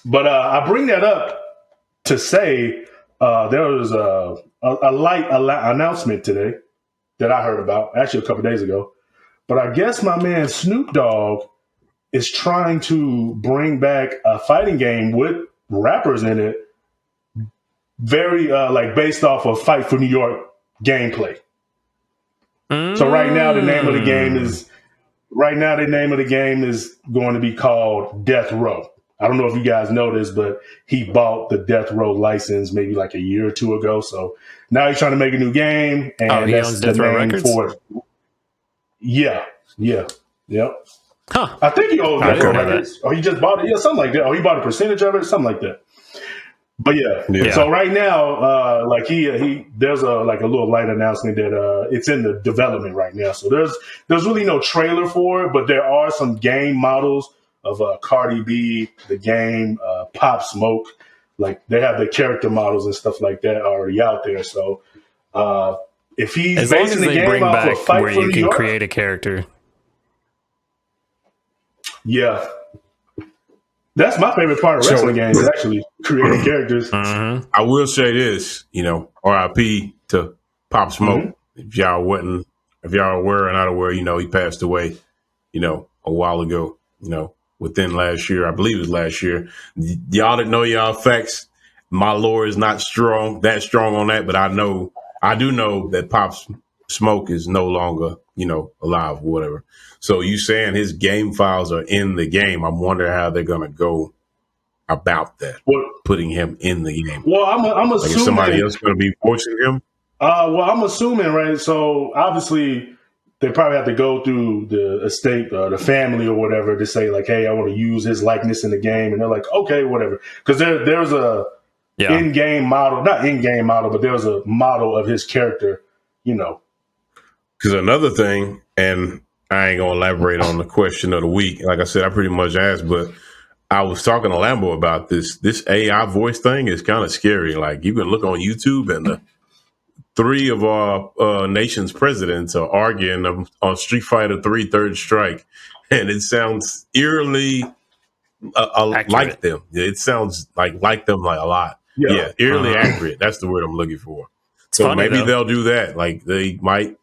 But I bring that up to say there was a light announcement today that I heard about actually a couple days ago. But I guess my man Snoop Dogg is trying to bring back a fighting game with rappers in it, very like based off of Fight for New York gameplay. So right now the name of the game is going to be called Death Row. I don't know if you guys know this, but he bought the Death Row license maybe like a year or two ago. So now he's trying to make a new game, Oh, and he that's owns the Death Row name Records? for it. Yeah, yep. Huh. I think he owns I Death didn't Row know that. Records, or he just bought it. Yeah, something like that. Or he bought a percentage of it, something like that. But yeah. Yeah. So right now, like he there's a little light announcement that it's in the development right now. So there's really no trailer for it, but there are some game models of Cardi B, the game Pop Smoke. Like they have the character models and stuff like that already out there. So if he's As long as basing the they game bring off back of Fight where for you New can York, create a character. yeah. That's my favorite part of wrestling games, is actually creating characters. Mm-hmm. I will say this, RIP to Pop Smoke. Mm-hmm. If y'all are aware or not aware, he passed away, a while ago, within last year. I believe it was last year. Y'all that know y'all facts, my lore is not that strong on that, but I do know that Pop Smoke is no longer, alive or whatever. So you saying his game files are in the game. I'm wondering how they're going to go about that, putting him in the game. Well, I'm assuming is somebody else going to be voicing him? Well, I'm assuming, right? So obviously, they probably have to go through the estate, the family, or whatever, to say like, "Hey, I want to use his likeness in the game," and they're like, "Okay, whatever," because there's a in-game model, not in-game model, but there's a model of his character, Because another thing, and I ain't gonna elaborate on the question of the week. Like I said, I pretty much asked, but I was talking to Lambo about this. This AI voice thing is kind of scary. Like you can look on YouTube, and the three of our nation's presidents are arguing on Street Fighter 3 Third Strike, and it sounds eerily like them. It sounds like them like a lot. Yeah, eerily accurate. That's the word I'm looking for. So funny, maybe though. they'll do that. Like they might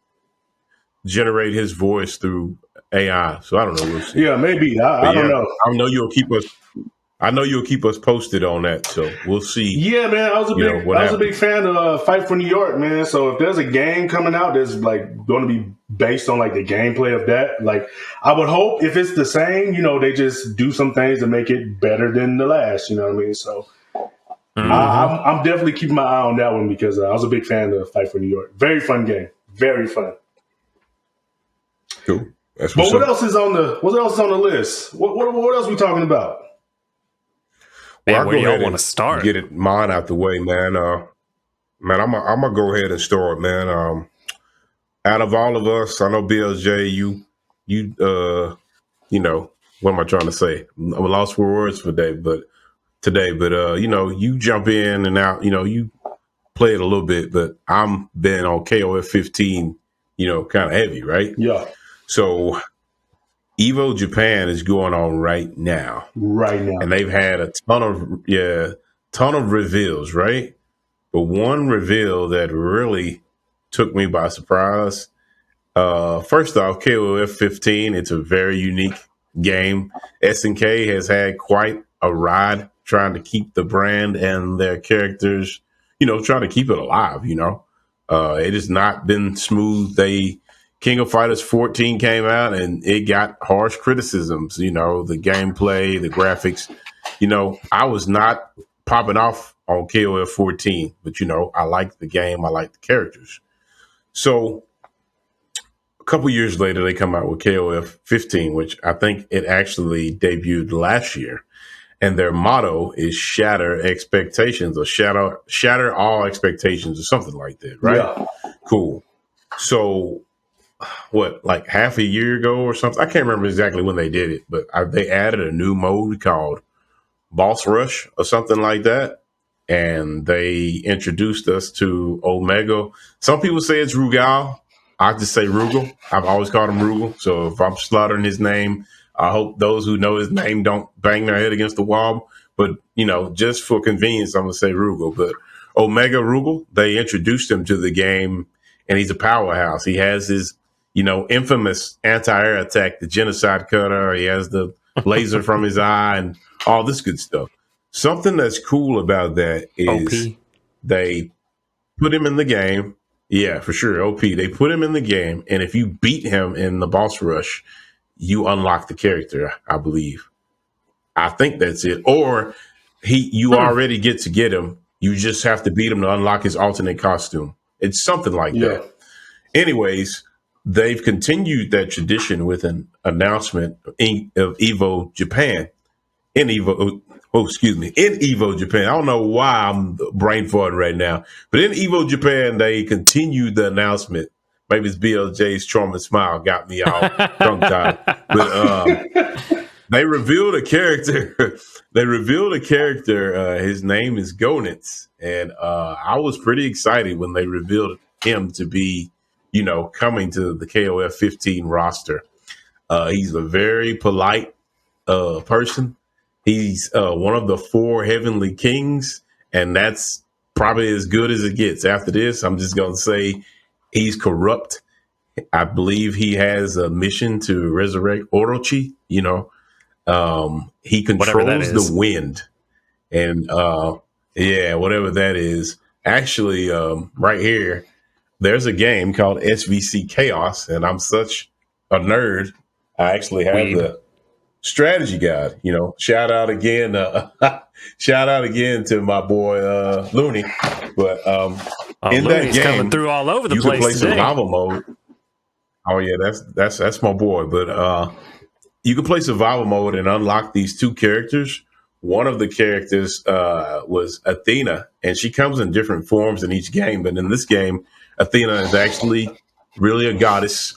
generate his voice through AI. So I don't know. We'll see. Yeah, maybe. I don't know. I know you'll keep us. I know you'll keep us posted on that. So we'll see. Yeah, man. I was a big fan of Fight for New York, man. So if there's a game coming out that's like going to be based on like the gameplay of that, like I would hope if it's the same, they just do some things to make it better than the last. You know what I mean? So I'm definitely keeping my eye on that one because I was a big fan of Fight for New York. Very fun game. Very fun. Cool. But what else is on the list? What else are we talking about? Well, where do y'all want to start? Get mine out the way, man. Man, I'm gonna go ahead and start, man. Out of all of us, I know BLJ, you what am I trying to say? I'm lost for words today, but you jump in and out, you play it a little bit, but I'm been on KOF 15, kind of heavy, right? Yeah. So Evo Japan is going on right now. And they've had a ton of reveals, right? But one reveal that really took me by surprise. First off, KOF 15, it's a very unique game. SNK has had quite a ride trying to keep the brand and their characters, trying to keep it alive, It has not been smooth. King of Fighters 14 came out and it got harsh criticisms, the gameplay, the graphics. I was not popping off on KOF 14, but I like the game, I like the characters. So a couple years later, they come out with KOF 15, which I think it actually debuted last year. And their motto is shatter expectations or shatter all expectations or something like that, right? Yeah. Cool. So like half a year ago or something. I can't remember exactly when they did it, but they added a new mode called Boss Rush or something like that. And they introduced us to Omega. Some people say it's Rugal. I just say Rugal. I've always called him Rugal. So if I'm slaughtering his name, I hope those who know his name don't bang their head against the wall. but just for convenience, I'm gonna say Rugal. But Omega Rugal, they introduced him to the game, and he's a powerhouse. He has his infamous anti-air attack, the genocide cutter. He has the laser from his eye, and all this good stuff. Something that's cool about that is OP. They put him in the game. Yeah, for sure. OP. They put him in the game, and if you beat him in the boss rush, you unlock the character, I believe. I think that's it. Or you already get to get him. You just have to beat him to unlock his alternate costume. It's something like that. Anyways, they've continued that tradition with an announcement of Evo Japan. In Evo Japan. I don't know why I'm brain farting right now, but in Evo Japan, they continued the announcement. Maybe it's BLJ's charming smile got me all tongue-tied. But they revealed a character. His name is Gonitz. And I was pretty excited when they revealed him to be, coming to the KOF 15 roster. He's a very polite person. He's one of the 4 heavenly kings, and that's probably as good as it gets. After this, I'm just going to say he's corrupt. I believe he has a mission to resurrect Orochi. He controls the wind. And, whatever that is. Actually, right here, there's a game called SVC Chaos, and I'm such a nerd. I actually have the strategy guide. Shout out again to my boy Looney. But in Looney's that game, coming through all over the place. You can play today. survival mode. Oh yeah, that's my boy. But you can play survival mode and unlock these 2 characters. One of the characters was Athena, and she comes in different forms in each game. But in this game, Athena is actually really a goddess.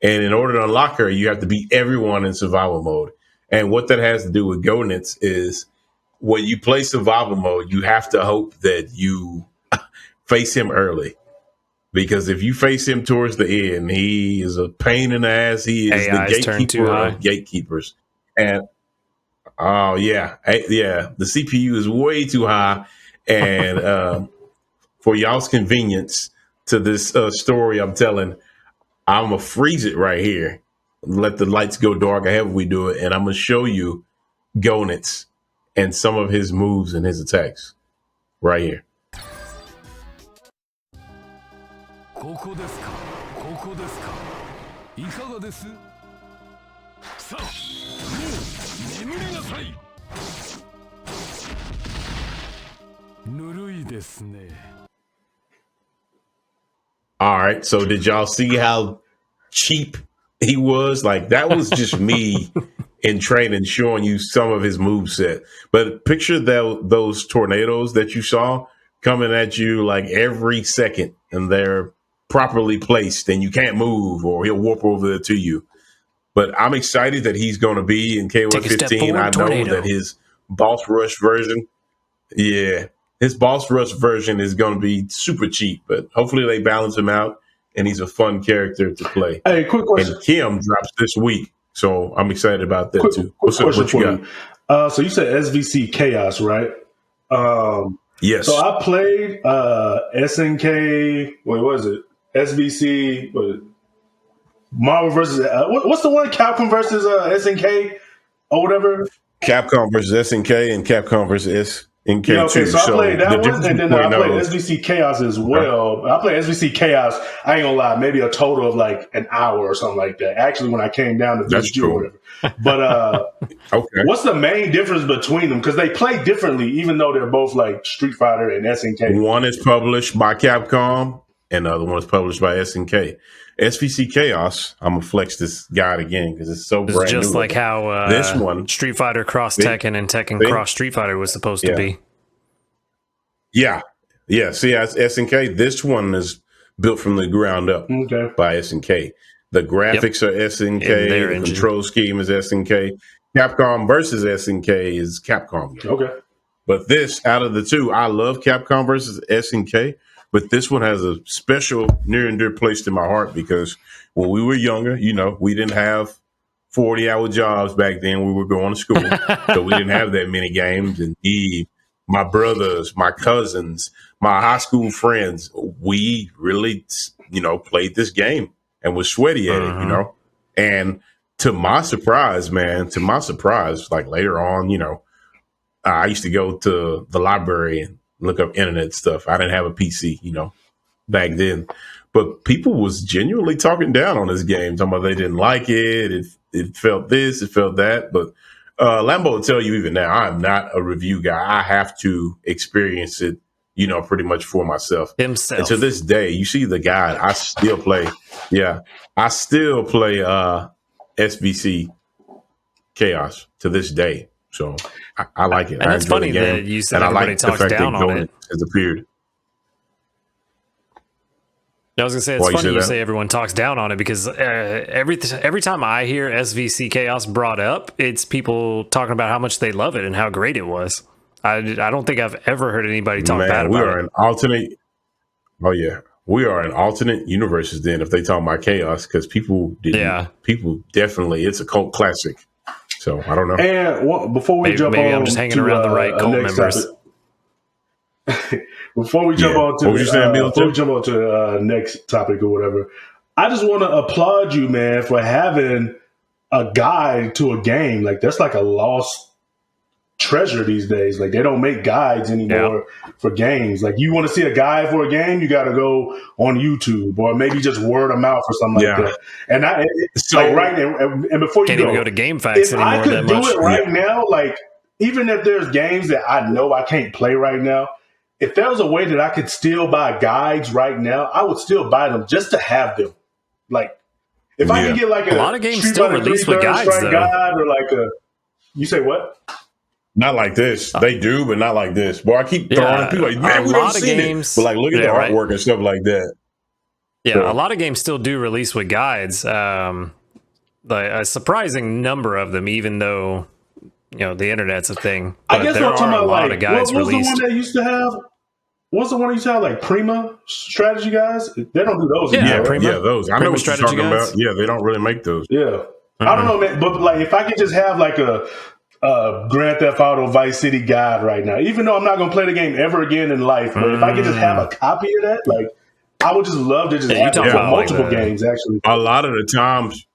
And in order to unlock her, you have to beat everyone in survival mode. And what that has to do with Gonitz is when you play survival mode, you have to hope that you face him early. Because if you face him towards the end, he is a pain in the ass. He is the gatekeeper of gatekeepers. And the CPU is way too high. And for y'all's convenience to this story I'm telling, I'm going to freeze it right here. Let the lights go dark, however we do it, and I'm going to show you Gonitz and some of his moves and his attacks right here. All right, so did y'all see how cheap he was? Like, that was just me in training showing you some of his moveset. But picture those tornadoes that you saw coming at you like every second, and they're properly placed and you can't move or he'll warp over there to you. But I'm excited that he's going to be in KOF 15. I know that his boss rush version, his boss rush version is going to be super cheap, but hopefully they balance him out and he's a fun character to play. Hey, quick question. And Kim drops this week, so I'm excited about that too. What's up? What you got? So you said SVC Chaos, right? Yes. So I played SNK. What was it? SVC. Marvel versus what's the one? Capcom versus SNK or whatever. Capcom versus SNK and Capcom versus SNK. Yeah, okay, so I played that one, and then I played SVC Chaos as well. I played SVC Chaos. I ain't gonna lie, maybe a total of like an hour or something like that. Actually, when I came down to visit you or whatever. But okay, what's the main difference between them? Because they play differently, even though they're both like Street Fighter and SNK. One is published by Capcom, and the other one is published by SNK. SVC Chaos, I'm gonna flex this guide again because it's so brand new. Just like how this one, Street Fighter cross Tekken and Tekken cross Street Fighter was supposed to be. Yeah. See, as SNK, this one is built from the ground up by SNK. The graphics are SNK. The control scheme is SNK. Capcom versus SNK is Capcom game. Okay. But this, out of the two, I love Capcom versus SNK. But this one has a special near and dear place to my heart because when we were younger, we didn't have 40-hour jobs back then. We were going to school, so we didn't have that many games. And my brothers, my cousins, my high school friends, we really, played this game and was sweaty at it, And to my surprise, like later on, I used to go to the library and look up internet stuff. I didn't have a PC, back then. But people was genuinely talking down on this game, talking about they didn't like it. It felt this, it felt that. But Lambo will tell you even now, I'm not a review guy. I have to experience it, pretty much for myself. Himself. And to this day, you see the guide, I still play. Yeah, I still play SBC Chaos to this day. So I like it. And it's funny that you said everybody talks down on it. Has appeared. I was gonna say it's funny you say everyone talks down on it because every time I hear SVC Chaos brought up, it's people talking about how much they love it and how great it was. I don't think I've ever heard anybody talk bad about it. We are an alternate. Oh yeah, we are an alternate universes. Then if they talk about Chaos, because people definitely, it's a cult classic. So I don't know. And before we jump on, I'm just hanging around the right cult members. Before we jump on to the next topic or whatever, I just want to applaud you, man, for having a guide to a game. Like that's like a lost treasure these days. Like they don't make guides anymore for games. Like you want to see a guide for a game, you got to go on YouTube or maybe just word of mouth or something like that. And and before you can't even go to GameFAQs anymore. I could do it right now, like even if there's games that I know I can't play right now. If there was a way that I could still buy guides right now, I would still buy them just to have them. Like, if I could get like a lot of games still release with guides, though. Guide or like you say what? Not like this. They do, but not like this. Boy, I keep throwing people like, man, we don't see it. But like, look at the artwork and stuff like that. Yeah, so a lot of games still do release with guides. Like a surprising number of them, even though the internet's a thing. But I guess there I'm talking are a about lot of guides what's released. The one that used to have? What's the one that used to have like Prima strategy guys? They don't do those anymore. Those. I know what you're talking about. Yeah, they don't really make those. Yeah, I don't know, man. But like, if I could just have like a Grand Theft Auto Vice City guide right now, even though I'm not going to play the game ever again in life, but if I could just have a copy of that, like I would just love to just have it for multiple games. Actually, a lot of the times,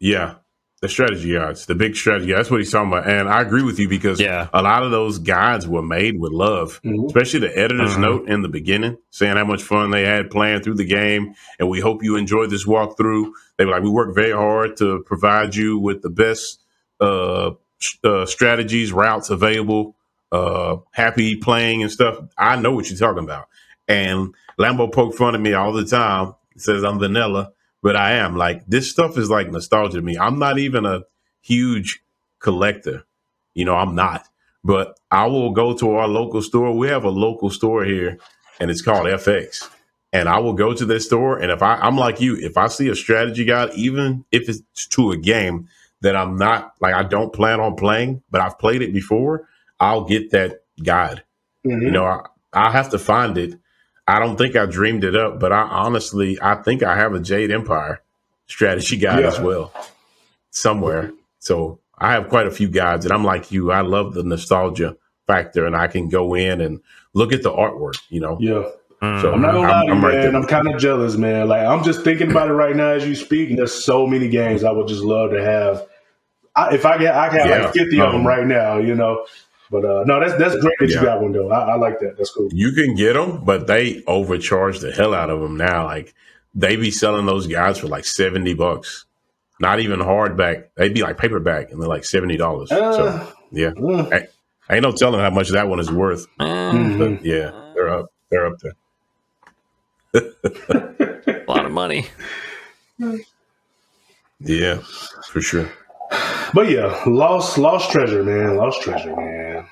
the strategy guides, the big strategy guides, that's what he's talking about. And I agree with you because a lot of those guides were made with love, especially the editor's note in the beginning saying how much fun they had playing through the game. And we hope you enjoyed this walkthrough. They were like, we work very hard to provide you with the best strategies, routes available, happy playing and stuff. I know what you're talking about. And Lambo poked fun at me all the time. He says I'm vanilla. But I am like, this stuff is like nostalgia to me. I'm not even a huge collector. I'm not. But I will go to our local store. We have a local store here, and it's called FX. And I will go to this store. And if I'm like you, if I see a strategy guide, even if it's to a game that I'm not, like I don't plan on playing, but I've played it before, I'll get that guide. I have to find it. I don't think I dreamed it up, but I think I have a Jade Empire strategy guide as well somewhere. So I have quite a few guides, and I'm like you. I love the nostalgia factor, and I can go in and look at the artwork, Yeah. So I'm not gonna lie to you, man. I'm kind of jealous, man. Like I'm just thinking about it right now as you speak, and there's so many games I would just love to have. I can have like 50 of them right now, But no, that's great that you got one though. I like that. That's cool. You can get them, but they overcharge the hell out of them now. Like they be selling those guys for like $70. Not even hardback. They'd be like paperback, and they're like $70. So yeah, ain't no telling how much that one is worth. But yeah, they're up there. A lot of money. Yeah, for sure. But yeah, lost treasure, man. Lost treasure, man.